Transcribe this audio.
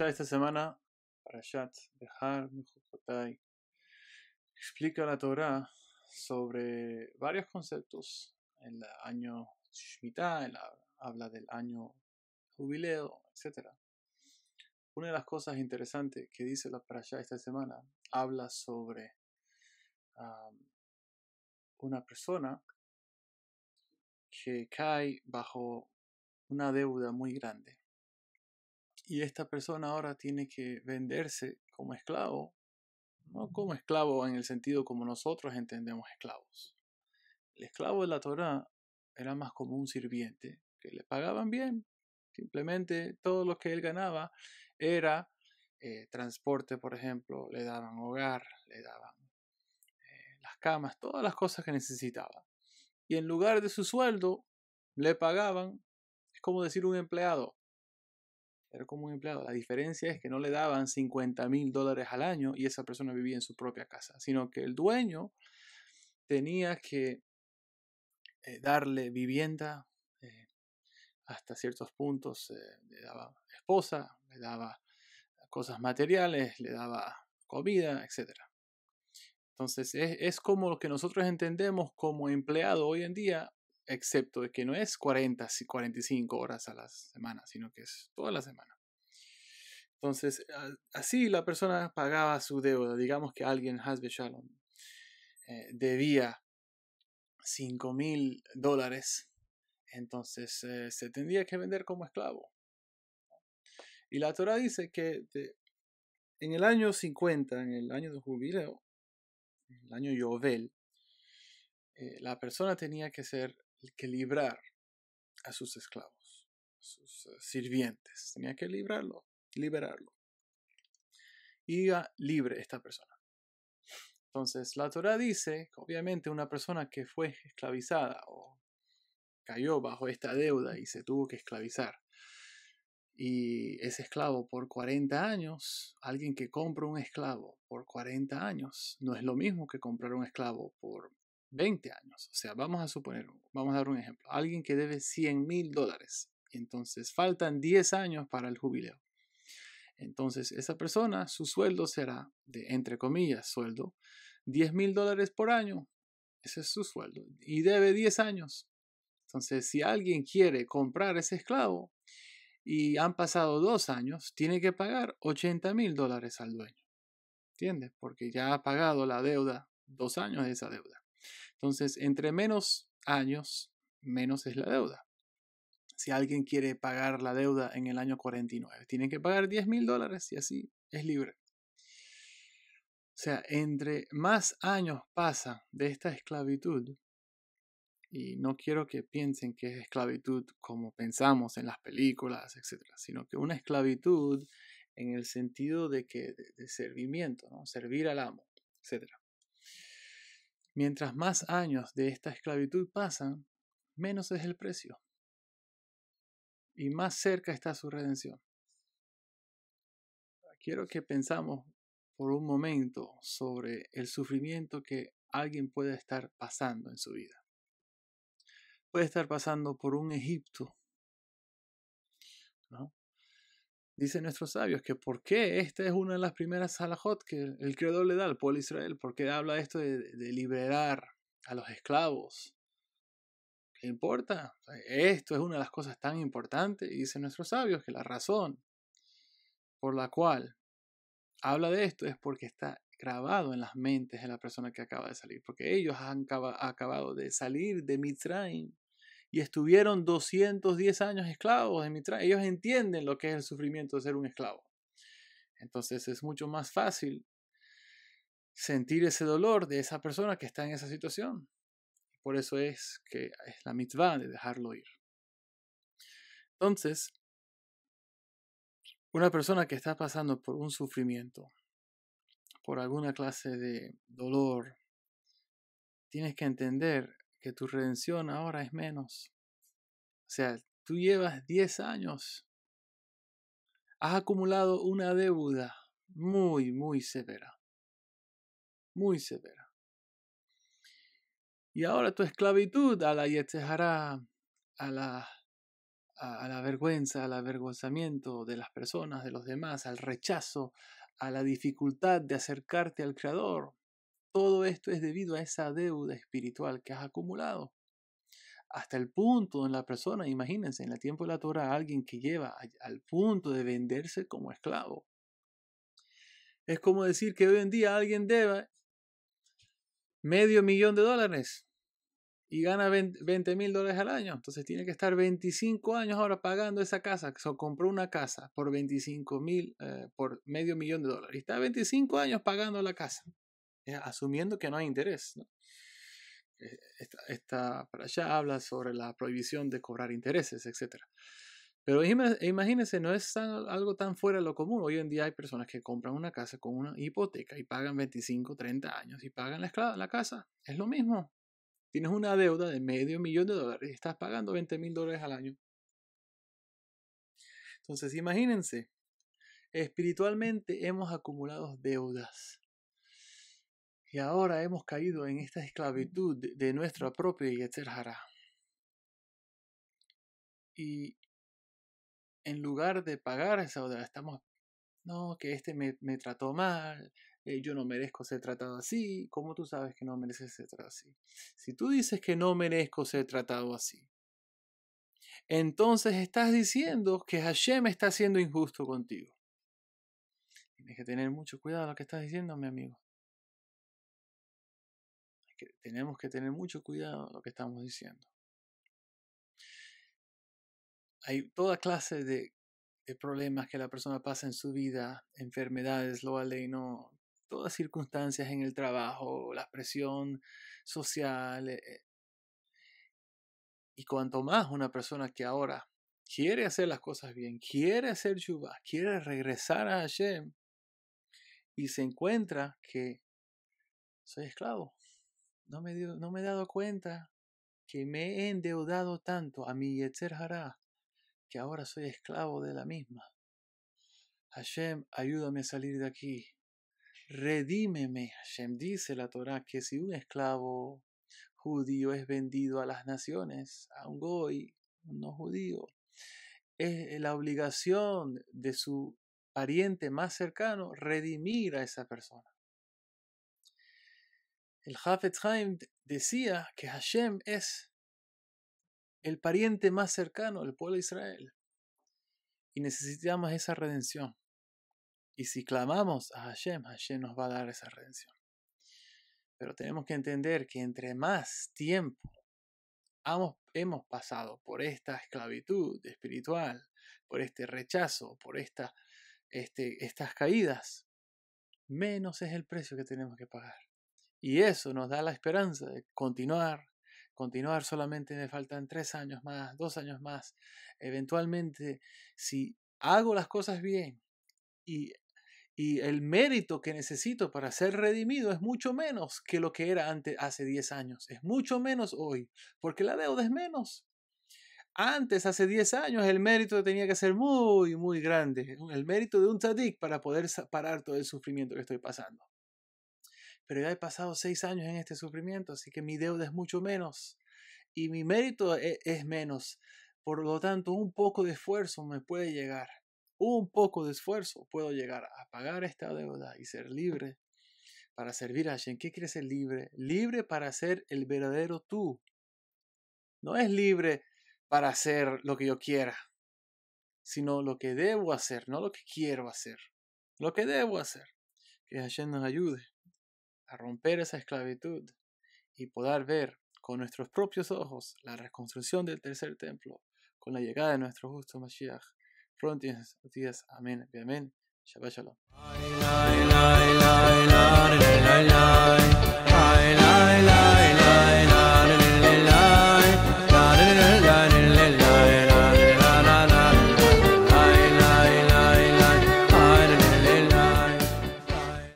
de esta semana, Parashat Behar Mejucotai, explica la Torá sobre varios conceptos. El año Shemitah, habla del año jubileo, etc. Una de las cosas interesantes que dice la Parashat esta semana, habla sobre una persona que cae bajo una deuda muy grande. Y esta persona ahora tiene que venderse como esclavo, no como esclavo en el sentido como nosotros entendemos esclavos. El esclavo de la Torá era más como un sirviente, que le pagaban bien. Simplemente todo lo que él ganaba era transporte, por ejemplo, le daban hogar, le daban las camas, todas las cosas que necesitaba. Y en lugar de su sueldo, le pagaban, es como decir un empleado. Era como un empleado. La diferencia es que no le daban $50,000 al año y esa persona vivía en su propia casa, sino que el dueño tenía que darle vivienda hasta ciertos puntos. Le daba esposa, le daba cosas materiales, le daba comida, etc. Entonces es como lo que nosotros entendemos como empleado hoy en día, excepto de que no es 40, 45 horas a la semana, sino que es toda la semana. Entonces, así la persona pagaba su deuda. Digamos que alguien, Hasbe Shalom, debía $5,000. Entonces, se tendría que vender como esclavo. Y la Torah dice que en el año 50, en el año de jubileo, en el año Yovel, la persona tenía que librar a sus esclavos, a sus sirvientes. Tenía que liberarlo. Y iba libre esta persona. Entonces, la Torá dice que obviamente una persona que fue esclavizada o cayó bajo esta deuda y se tuvo que esclavizar y es esclavo por 40 años, alguien que compra un esclavo por 40 años no es lo mismo que comprar un esclavo por 20 años. O sea, vamos a dar un ejemplo. Alguien que debe $100,000 y entonces faltan 10 años para el jubileo. Entonces, esa persona, su sueldo será de, entre comillas, sueldo, $10,000 por año. Ese es su sueldo. Y debe 10 años. Entonces, si alguien quiere comprar ese esclavo y han pasado 2 años, tiene que pagar $80,000 al dueño. ¿Entiendes? Porque ya ha pagado la deuda, 2 años de esa deuda. Entonces, entre menos años, menos es la deuda. Si alguien quiere pagar la deuda en el año 49, tiene que pagar $10,000 y así es libre. O sea, entre más años pasan de esta esclavitud, y no quiero que piensen que es esclavitud como pensamos en las películas, etc., sino que una esclavitud en el sentido de servimiento, ¿no? Servir al amo, etc. Mientras más años de esta esclavitud pasan, menos es el precio y más cerca está su redención. Quiero que pensamos por un momento sobre el sufrimiento que alguien puede estar pasando en su vida. Puede estar pasando por un Egipto, ¿no? Dicen nuestros sabios que por qué esta es una de las primeras halajot que el Creador le da al pueblo de Israel, porque habla esto de liberar a los esclavos. ¿Qué importa? Esto es una de las cosas tan importantes, y dicen nuestros sabios que la razón por la cual habla de esto es porque está grabado en las mentes de la persona que acaba de salir, porque ellos han acabado de salir de Mitzrayim y estuvieron 210 años esclavos en Mitzrayim. Ellos entienden lo que es el sufrimiento de ser un esclavo. Entonces es mucho más fácil sentir ese dolor de esa persona que está en esa situación. Por eso es que es la mitzvah de dejarlo ir. Entonces, una persona que está pasando por un sufrimiento, por alguna clase de dolor, tienes que entender que tu redención ahora es menos. O sea, tú llevas 10 años, has acumulado una deuda muy, muy severa. Muy severa. Y ahora tu esclavitud a la Yetzer Hara, a a la vergüenza, al avergonzamiento de las personas, de los demás, al rechazo, a la dificultad de acercarte al Creador. Todo esto es debido a esa deuda espiritual que has acumulado. Hasta el punto en la persona, imagínense, en el tiempo de la Torah, alguien que lleva al punto de venderse como esclavo. Es como decir que hoy en día alguien deba $500,000 y gana $20,000 al año. Entonces tiene que estar 25 años ahora pagando esa casa. Compró una casa por por $500,000 y está 25 años pagando la casa, asumiendo que no hay interés, ¿no? Para allá habla sobre la prohibición de cobrar intereses, etc. Pero imagínense, no es algo tan fuera de lo común. Hoy en día hay personas que compran una casa con una hipoteca y pagan 25, 30 años y pagan la casa. Es lo mismo. Tienes una deuda de $500,000 y estás pagando $20,000 al año. Entonces, imagínense, espiritualmente hemos acumulado deudas. Y ahora hemos caído en esta esclavitud de nuestra propia Yetzer Hara. Y en lugar de pagar esa deuda, no, que me trató mal, yo no merezco ser tratado así. ¿Cómo tú sabes que no mereces ser tratado así? Si tú dices que no merezco ser tratado así, entonces estás diciendo que Hashem está siendo injusto contigo. Tienes que tener mucho cuidado con lo que estás diciendo, mi amigo. Tenemos que tener mucho cuidado con lo que estamos diciendo. Hay toda clase de problemas que la persona pasa en su vida, enfermedades, no, todas circunstancias en el trabajo, la presión social. Y cuanto más una persona que ahora quiere hacer las cosas bien, quiere hacer Shuvah, quiere regresar a Hashem, y se encuentra que soy esclavo. No me he dado cuenta que me he endeudado tanto a mi Yetzer Hara que ahora soy esclavo de la misma. Hashem, ayúdame a salir de aquí. Redímeme. Hashem dice la Torah que si un esclavo judío es vendido a las naciones, a un goy, un no judío, es la obligación de su pariente más cercano redimir a esa persona. El Hafetz Haim decía que Hashem es el pariente más cercano al pueblo de Israel y necesitamos esa redención. Y si clamamos a Hashem, Hashem nos va a dar esa redención. Pero tenemos que entender que entre más tiempo hemos pasado por esta esclavitud espiritual, por este rechazo, por estas caídas, menos es el precio que tenemos que pagar. Y eso nos da la esperanza de continuar. Solamente me faltan 3 años más, 2 años más. Eventualmente, si hago las cosas bien y el mérito que necesito para ser redimido es mucho menos que lo que era hace 10 años. Es mucho menos hoy, porque la deuda es menos. Antes, hace 10 años, el mérito tenía que ser muy, muy grande. El mérito de un tzadik para poder parar todo el sufrimiento que estoy pasando. Pero ya he pasado 6 años en este sufrimiento, así que mi deuda es mucho menos. Y mi mérito es menos. Por lo tanto, un poco de esfuerzo me puede llegar. Un poco de esfuerzo puedo llegar a pagar esta deuda y ser libre para servir a Hashem. ¿Qué quiere ser libre? Libre para ser el verdadero tú. No es libre para hacer lo que yo quiera, sino lo que debo hacer, no lo que quiero hacer. Lo que debo hacer. Que Hashem nos ayude a romper esa esclavitud y poder ver con nuestros propios ojos la reconstrucción del tercer templo con la llegada de nuestro justo Mashiach. Prontos días. Amén. Amén. Shabbat Shalom.